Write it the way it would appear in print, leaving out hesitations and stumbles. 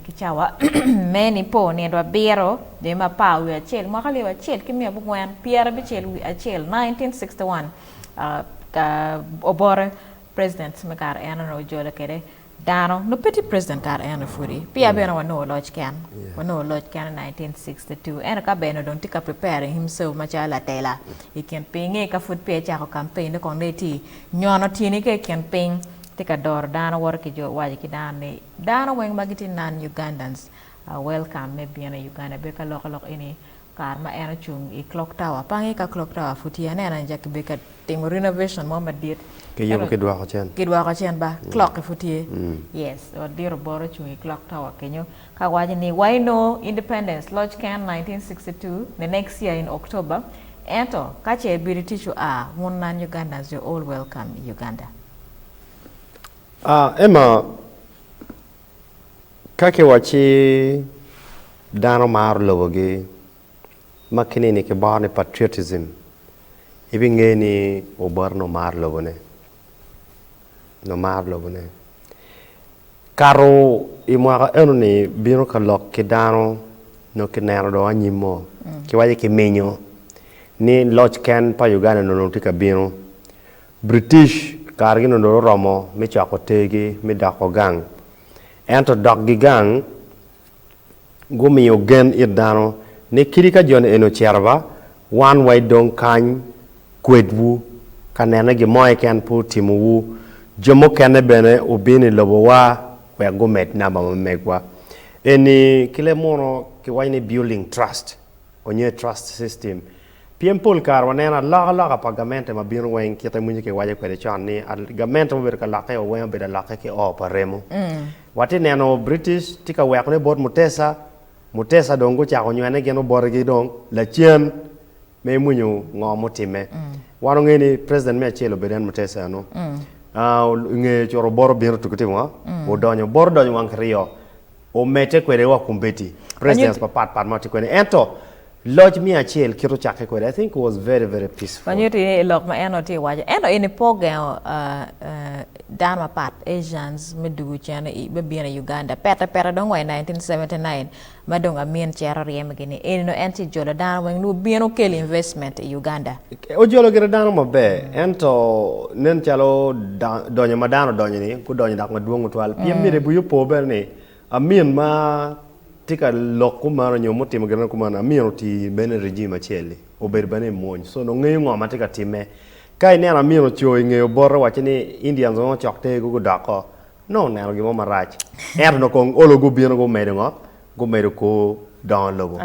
Kichawa meni po ne do biro de ma pa wi achel ma khali achel kimi abugwan pierre bichel wi achel 1961 ka obore president makar ena no Ojolo kede dano no petit president kar ena furi pia beno no lodge can no lodge can 1962 ena ka beno don tika preparing himself machala tela he campaign ka foot pe cha ko campaign ko neti nyono tini ke campaign tika door dano work jo waji ki dane dano weng magiti nan Ugandans welcome maybe in Uganda be ka lok ini kar ma ena chung i clock tower pangi ka clock tower futi ena jak be ka tim renovation mo madit ke yem ke dwa ko chen ba clock futi yes or dir boro chung i clock tower kenyo ka waji ni why no independence lodge can 1962 the next year in October ento ka che biriti chu a won nan Ugandans you all welcome Uganda. Emma, kake wachi dano mar lowoge makini ni ke barne patriotism ibi ngeni obar no mar lowone karo imwa eno ni bino kalok ke dano no ke nero do anyimo ke waje ke menyo ni lodge can pa Uganda no tika bino British kargino no romo mi chako tegi mi dako gang ento dok gi gang gumi ogen idano ne kirika jon eno cherba wan way don kany kwedwu kanena gi moy ken pu timu jomo kene bene obini lobo wa we gomet namba megwa eni kile mono ki wayne building trust onye trust system Piempol kar wanena la pagamente ma bino wen kita munyi ke waje kwede chan ni gamente mo ber ka lake o wen ber lake ke o paremo wati neno British tika wek ne bot mutesa dongo cha ko nyane geno bor gi dong la chien me munyu ngomo time wano ngeni president me chelo beren mutesa no nge choro bor biro tukiti wa o donyo bor donyo wan kriyo o mete kwede wa kumbeti president pat mati kwede ento lodge me achel kiro chake kwede I think it was very peaceful. Panyuti lok ma eno ti waje eno ini poge dama pat Asians medu chana I bebi na Uganda pera dong wa 1979 madong amien chera riem gini eno enti Ojolo dana weng nu bieno kel investment I Uganda. Ojolo gira dana mabe ento nen chalo donyo madano donyo ni ku donyo dak maduong twal piem mire buyo pober ni amien ma tika loko maro nyomo timo gana kumana miro ti bene regime acheli ober bane monj so no ngeyo ngoma tika time kai ne na miro cho ngeyo borra wachini Indians on chokte go dako no ne gimo marach er no kong olo go bino go medo ko down logo